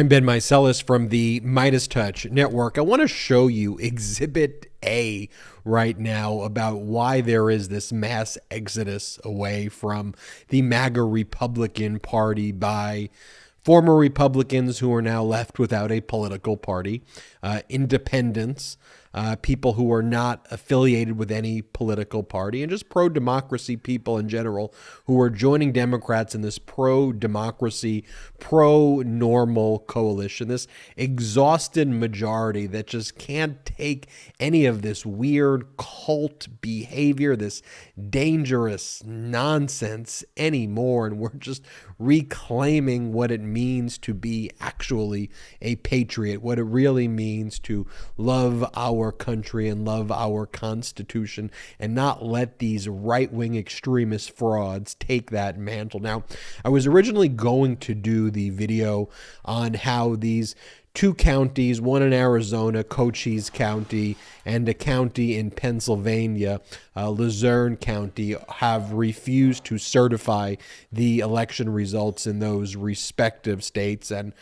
I'm Ben Meiselas from the MeidasTouch network. I want to show you Exhibit A right now about why there is this mass exodus away from the MAGA Republican Party by former Republicans who are now left without a political party, independents, people who are not affiliated with any political party, and just pro-democracy people in general who are joining Democrats in this pro-democracy, pro-normal coalition, this exhausted majority that just can't take any of this weird cult behavior, this dangerous nonsense anymore, and we're just reclaiming what it means to be actually a patriot, what it really means to love our country and love our Constitution, and not let these right-wing extremist frauds take that mantle. Now, I was originally going to do the video on how these two counties, one in Arizona, Cochise County, and a county in Pennsylvania, Luzerne County, have refused to certify the election results in those respective states. And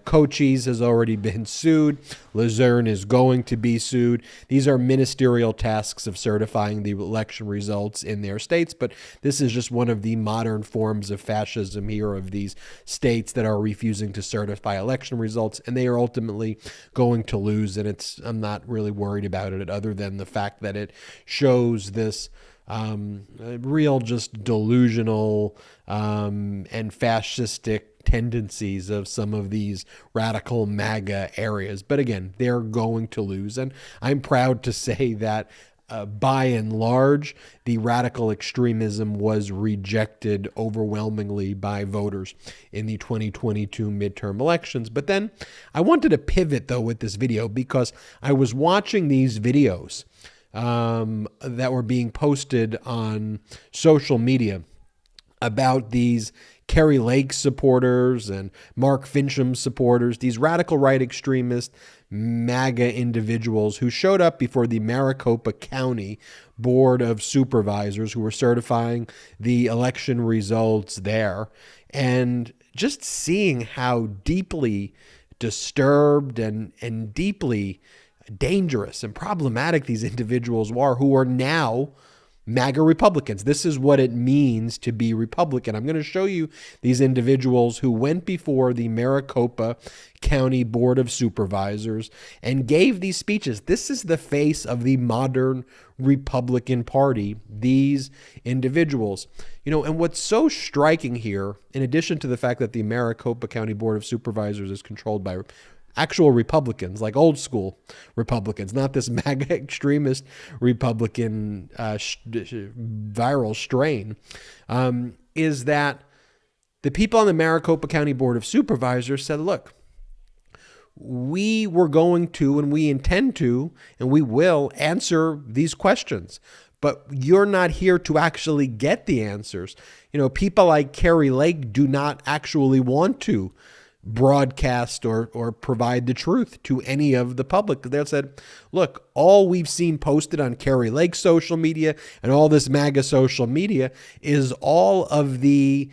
Cochise has already been sued. Luzerne is going to be sued. These are ministerial tasks of certifying the election results in their states, but this is just one of the modern forms of fascism here of these states that are refusing to certify election results, and they are ultimately going to lose. And I'm not really worried about it other than the fact that it shows this real just delusional and fascistic tendencies of some of these radical MAGA areas. But again, they're going to lose. And I'm proud to say that by and large, the radical extremism was rejected overwhelmingly by voters in the 2022 midterm elections. But then I wanted to pivot, though, with this video because I was watching these videos that were being posted on social media about these Kerry Lake supporters and Mark Finchem supporters, these radical right extremist MAGA individuals who showed up before the Maricopa County Board of Supervisors who were certifying the election results there, and just seeing how deeply disturbed and deeply dangerous and problematic these individuals are, who are now MAGA Republicans. This is what it means to be Republican. I'm going to show you these individuals who went before the Maricopa County Board of Supervisors and gave these speeches. This is the face of the modern Republican Party, these individuals. And what's so striking here, in addition to the fact that the Maricopa County Board of Supervisors is controlled by actual Republicans, like old school Republicans, not this MAGA extremist Republican viral strain, is that the people on the Maricopa County Board of Supervisors said, look, we were going to, and we intend to, and we will answer these questions, but you're not here to actually get the answers. People like Kerry Lake do not actually want to broadcast or provide the truth to any of the public. They said, look, all we've seen posted on Kerry Lake's social media and all this MAGA social media is all of the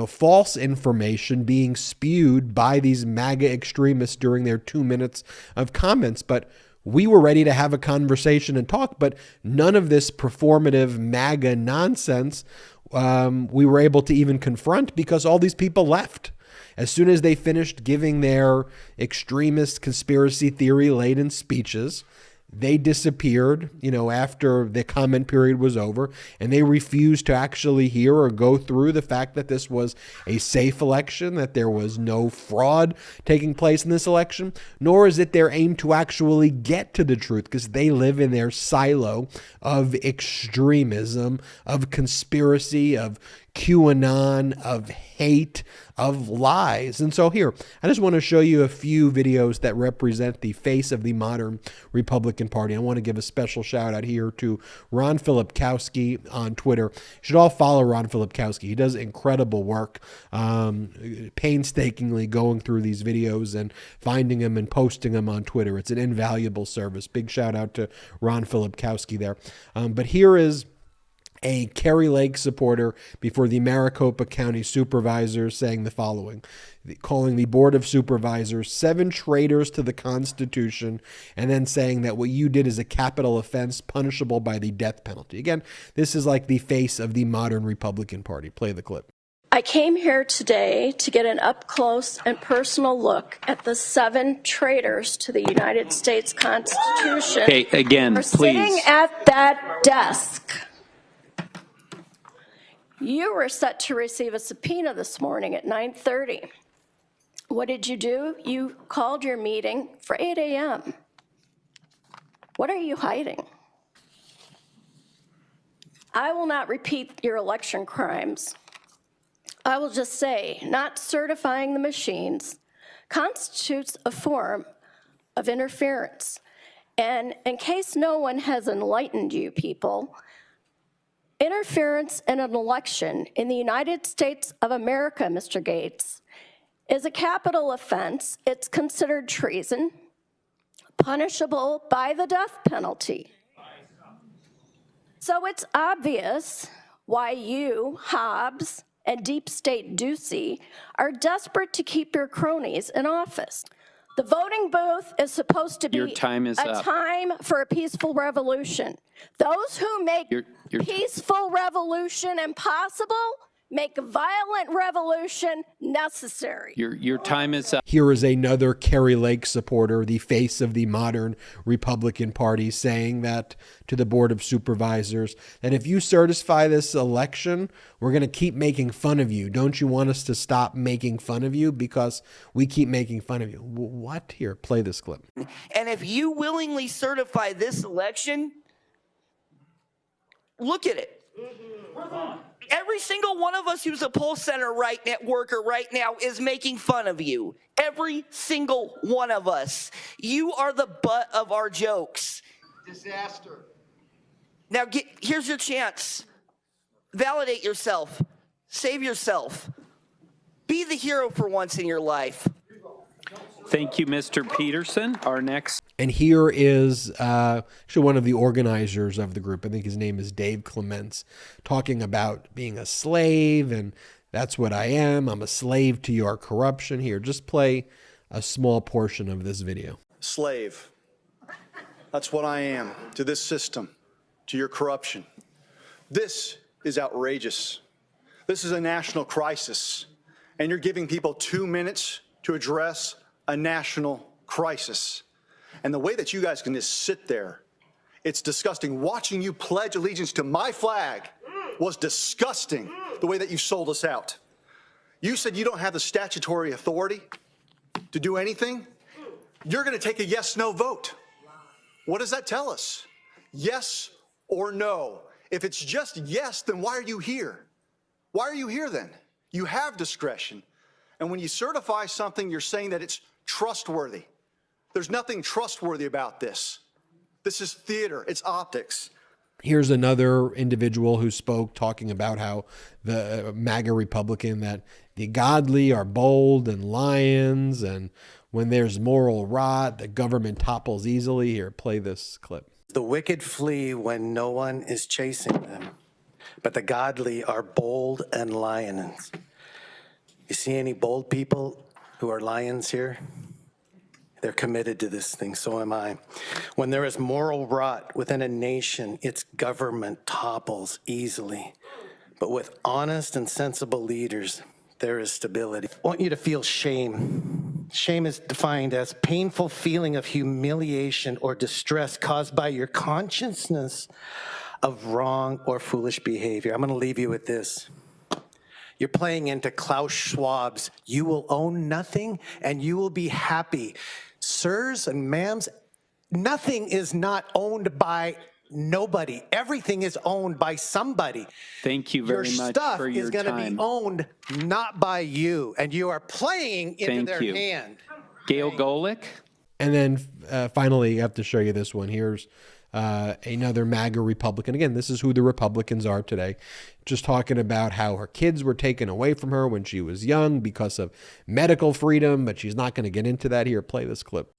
false information being spewed by these MAGA extremists during their 2 minutes of comments. But we were ready to have a conversation and talk, but none of this performative MAGA nonsense we were able to even confront because all these people left. As soon as they finished giving their extremist conspiracy theory-laden speeches, they disappeared, after the comment period was over, and they refused to actually hear or go through the fact that this was a safe election, that there was no fraud taking place in this election, nor is it their aim to actually get to the truth, because they live in their silo of extremism, of conspiracy, of QAnon, of hate, of lies. And so here, I just want to show you a few videos that represent the face of the modern Republican Party. I want to give a special shout out here to Ron Filipkowski on Twitter. You should all follow Ron Filipkowski. He does incredible work, painstakingly going through these videos and finding them and posting them on Twitter. It's an invaluable service. Big shout out to Ron Filipkowski there. But here is a Kerry Lake supporter before the Maricopa County Supervisors saying the following, calling the Board of Supervisors 7 traitors to the Constitution, and then saying that what you did is a capital offense punishable by the death penalty. Again, this is like the face of the modern Republican Party. Play the clip. I came here today to get an up-close and personal look at the 7 traitors to the United States Constitution. Okay, again, are please. Sitting at that desk. You were set to receive a subpoena this morning at 9:30. What did you do? You called your meeting for 8 a.m. What are you hiding? I will not repeat your election crimes. I will just say, not certifying the machines constitutes a form of interference. And in case no one has enlightened you people, interference in an election in the United States of America, Mr. Gates, is a capital offense. It's considered treason, punishable by the death penalty. So it's obvious why you, Hobbs, and Deep State Ducey are desperate to keep your cronies in office. The voting booth is supposed to be a time for a peaceful revolution. Those who make peaceful revolution impossible make violent revolution necessary. Your time is up. Here is another Kerry Lake supporter, the face of the modern Republican Party, saying that to the Board of Supervisors, that if you certify this election, we're going to keep making fun of you. Don't you want us to stop making fun of you? Because we keep making fun of you. What? Here, play this clip. And if you willingly certify this election, look at it. Every single one of us who's a poll center worker right now is making fun of you. Every single one of us. You are the butt of our jokes. Disaster. Now, here's your chance. Validate yourself. Save yourself. Be the hero for once in your life. Thank you, Mr. Peterson. Our next. And here is actually one of the organizers of the group. I think his name is Dave Clements, talking about being a slave, and that's what I am. I'm a slave to your corruption. Here, just play a small portion of this video. Slave. That's what I am to this system, to your corruption. This is outrageous. This is a national crisis, and you're giving people 2 minutes to address a national crisis. And the way that you guys can just sit there, it's disgusting. Watching you pledge allegiance to my flag was disgusting, the way that you sold us out. You said you don't have the statutory authority to do anything. You're going to take a yes-no vote. What does that tell us? Yes or no? If it's just yes, then why are you here? Why are you here then? You have discretion. And when you certify something, you're saying that it's trustworthy. There's nothing trustworthy about this. This is theater. It's optics. Here's another individual who spoke, talking about how the MAGA Republican, that the godly are bold and lions, and when there's moral rot, the government topples easily. Here, play this clip. The wicked flee when no one is chasing them, but the godly are bold and lions. You see any bold people who are lions here? They're committed to this thing, so am I. When there is moral rot within a nation, its government topples easily. But with honest and sensible leaders, there is stability. I want you to feel shame. Shame is defined as painful feeling of humiliation or distress caused by your consciousness of wrong or foolish behavior. I'm going to leave you with this. You're playing into Klaus Schwab's "you will own nothing and you will be happy." Sirs and ma'ams, nothing is not owned by nobody. Everything is owned by somebody. Thank you very much for your time. Your stuff is going to be owned not by you, and you are playing into their hand. Gail Golick. And then finally, I have to show you this one. Here's another MAGA Republican. Again, this is who the Republicans are today. Just talking about how her kids were taken away from her when she was young because of medical freedom, but she's not going to get into that. Here, play this clip.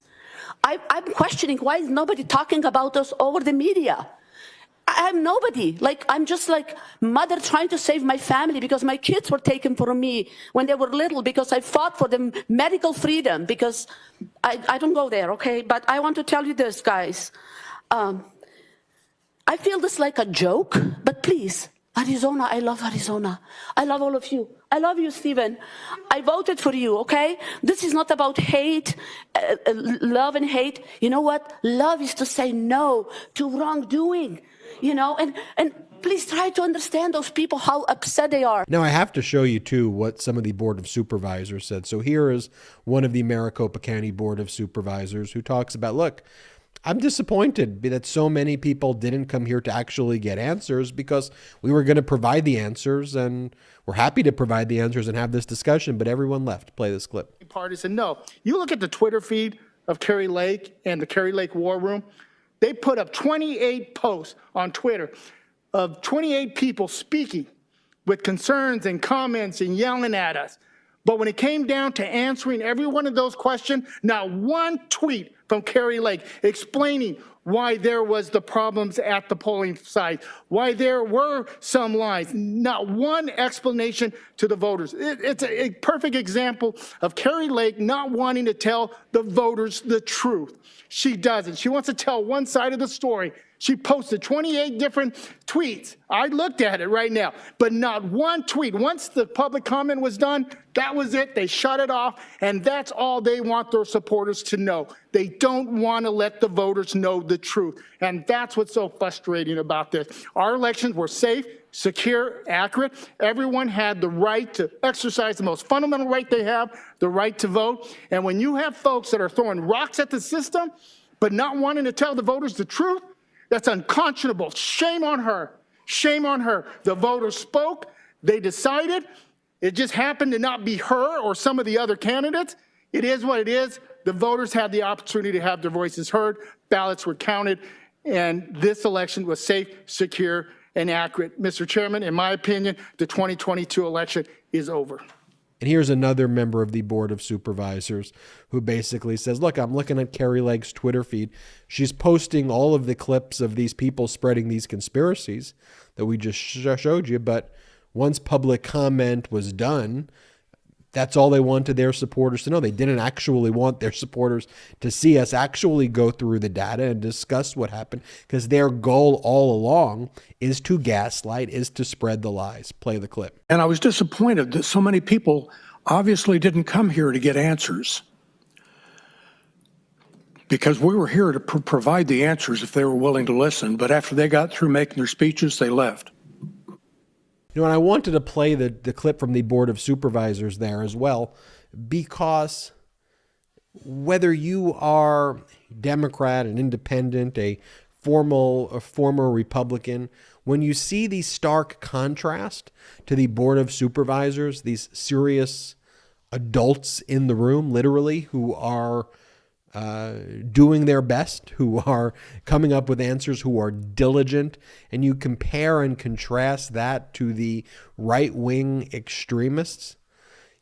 I'm questioning why is nobody talking about us over the media. I'm nobody. Like, I'm just like mother trying to save my family because my kids were taken from me when they were little, because I fought for them medical freedom, because I don't go there, okay? But I want to tell you this, guys. I feel this like a joke, but please, Arizona, I love Arizona. I love all of you. I love you, Stephen. I voted for you, okay? This is not about hate, love and hate. You know what? Love is to say no to wrongdoing, you know? And please try to understand those people, how upset they are. Now, I have to show you, too, what some of the Board of Supervisors said. So here is one of the Maricopa County Board of Supervisors who talks about, look, I'm disappointed that so many people didn't come here to actually get answers, because we were going to provide the answers, and we're happy to provide the answers and have this discussion, but everyone left. Play this clip. Partisan, no. You look at the Twitter feed of Kerry Lake and the Kerry Lake War Room, they put up 28 posts on Twitter of 28 people speaking with concerns and comments and yelling at us. But when it came down to answering every one of those questions, not one tweet from Kerry Lake explaining why there was the problems at the polling site, why there were some lies, not one explanation to the voters. It's a perfect example of Kerry Lake not wanting to tell the voters the truth. She doesn't. She wants to tell one side of the story. She posted 28 different tweets. I looked at it right now, but not one tweet. Once the public comment was done, that was it. They shut it off, and that's all they want their supporters to know. They don't want to let the voters know the truth, and that's what's so frustrating about this. Our elections were safe, secure, accurate. Everyone had the right to exercise the most fundamental right they have, the right to vote. And when you have folks that are throwing rocks at the system, but not wanting to tell the voters the truth, that's unconscionable. Shame on her. Shame on her. The voters spoke. They decided. It just happened to not be her or some of the other candidates. It is what it is. The voters had the opportunity to have their voices heard. Ballots were counted. And this election was safe, secure, and accurate. Mr. Chairman, in my opinion, the 2022 election is over. And here's another member of the Board of Supervisors who basically says, look, I'm looking at Kerry Lake's Twitter feed. She's posting all of the clips of these people spreading these conspiracies that we just showed you. But once public comment was done, that's all they wanted their supporters to know. They didn't actually want their supporters to see us actually go through the data and discuss what happened, because their goal all along is to gaslight, is to spread the lies. Play the clip. And I was disappointed that so many people obviously didn't come here to get answers, because we were here to provide the answers if they were willing to listen. But after they got through making their speeches, they left. You know, and I wanted to play the clip from the Board of Supervisors there as well, because whether you are Democrat, an independent, a former Republican, when you see the stark contrast to the Board of Supervisors, these serious adults in the room, literally, who are doing their best, who are coming up with answers, who are diligent, and you compare and contrast that to the right-wing extremists,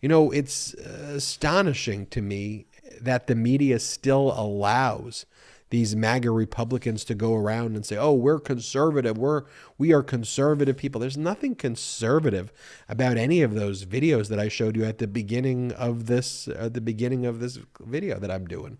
you know, it's astonishing to me that the media still allows these MAGA Republicans to go around and say, oh, we're conservative, we are conservative people. There's nothing conservative about any of those videos that I showed you at the beginning of this video that I'm doing,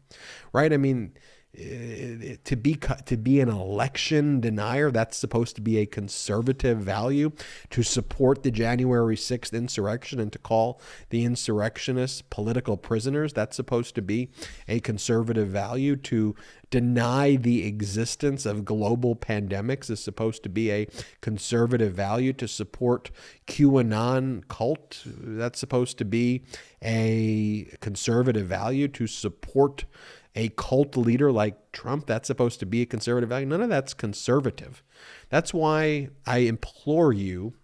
right? I mean, to be an election denier, that's supposed to be a conservative value. To support the January 6th insurrection and to call the insurrectionists political prisoners, that's supposed to be a conservative value. To deny the existence of global pandemics is supposed to be a conservative value. To support QAnon cult, that's supposed to be a conservative value. To support a cult leader like Trump, that's supposed to be a conservative value. None of that's conservative. That's why I implore you,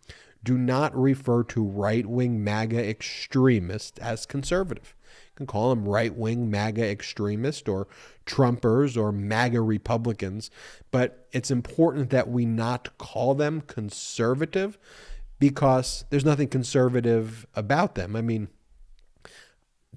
do not refer to right-wing MAGA extremists as conservative. You can call them right-wing MAGA extremists or Trumpers or MAGA Republicans, but it's important that we not call them conservative, because there's nothing conservative about them. I mean,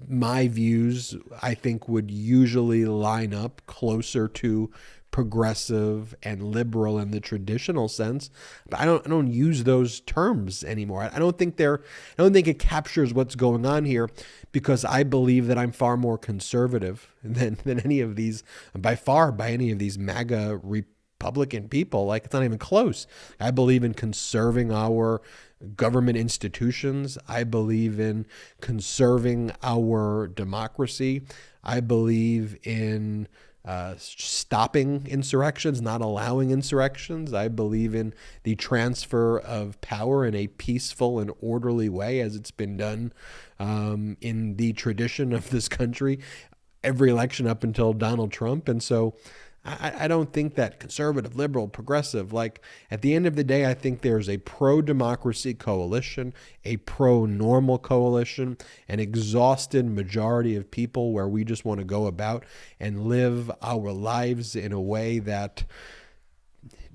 my views, I think, would usually line up closer to progressive and liberal in the traditional sense, but I don't use those terms anymore. I don't think it captures what's going on here, because I believe that I'm far more conservative than any of these, by any of these MAGA Republican people. Like, it's not even close. I believe in conserving our government institutions. I believe in conserving our democracy. I believe in stopping insurrections, not allowing insurrections. I believe in the transfer of power in a peaceful and orderly way, as it's been done in the tradition of this country every election up until Donald Trump. And so I don't think that conservative, liberal, progressive, like, at the end of the day, I think there's a pro-democracy coalition, a pro-normal coalition, an exhausted majority of people where we just want to go about and live our lives in a way that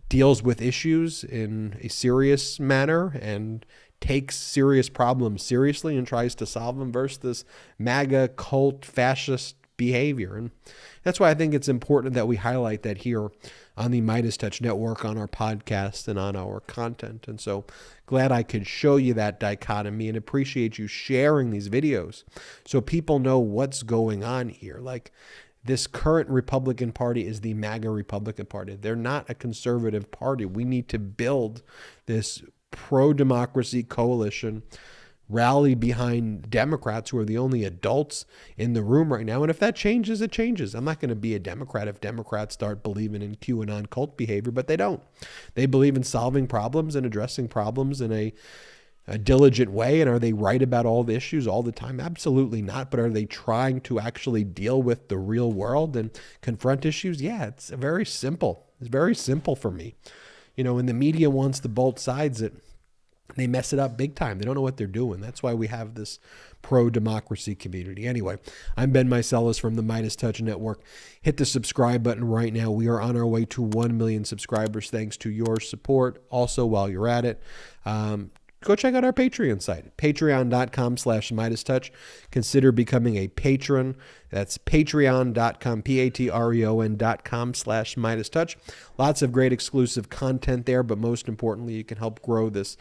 deals with issues in a serious manner and takes serious problems seriously and tries to solve them, versus this MAGA cult fascist behavior. And that's why I think it's important that we highlight that here on the MeidasTouch network, on our podcast, and on our content. And so glad I could show you that dichotomy, and appreciate you sharing these videos so people know what's going on here. Like, this current Republican Party is the MAGA Republican Party. They're not a conservative party. We need to build this pro-democracy coalition, rally behind Democrats, who are the only adults in the room right now. And if that changes, it changes. I'm not going to be a Democrat if Democrats start believing in QAnon cult behavior, but they don't. They believe in solving problems and addressing problems in a diligent way. And are they right about all the issues all the time? Absolutely not. But are they trying to actually deal with the real world and confront issues? Yeah, it's very simple. It's very simple for me. You know, when the media wants to both sides it, they mess it up big time. They don't know what they're doing. That's why we have this pro-democracy community. Anyway, I'm Ben Meiselas from the MeidasTouch Network. Hit the subscribe button right now. We are on our way to 1 million subscribers thanks to your support. Also, while you're at it, go check out our Patreon site, patreon.com/MeidasTouch. Consider becoming a patron. That's patreon.com, patreon.com/MeidasTouch. Lots of great exclusive content there, but most importantly, you can help grow this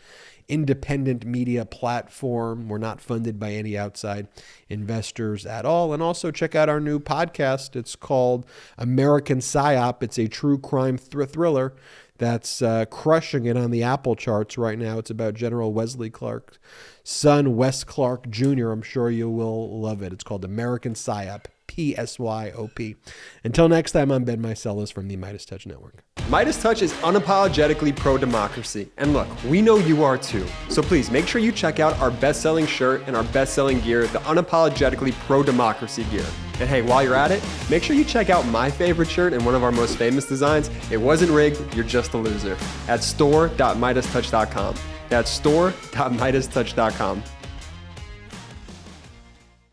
independent media platform. We're not funded by any outside investors at all. And also check out our new podcast. It's called American PSYOP. It's a true crime thriller that's crushing it on the Apple charts right now. It's about General Wesley Clark's son, Wes Clark Jr. I'm sure you will love it. It's called American PSYOP, PSYOP. Until next time, I'm Ben Meiselas from the MeidasTouch Network. MeidasTouch is unapologetically pro-democracy. And look, we know you are too. So please make sure you check out our best-selling shirt and our best-selling gear, the unapologetically pro-democracy gear. And hey, while you're at it, make sure you check out my favorite shirt and one of our most famous designs, It Wasn't Rigged, You're Just a Loser, at store.meidastouch.com. That's store.meidastouch.com.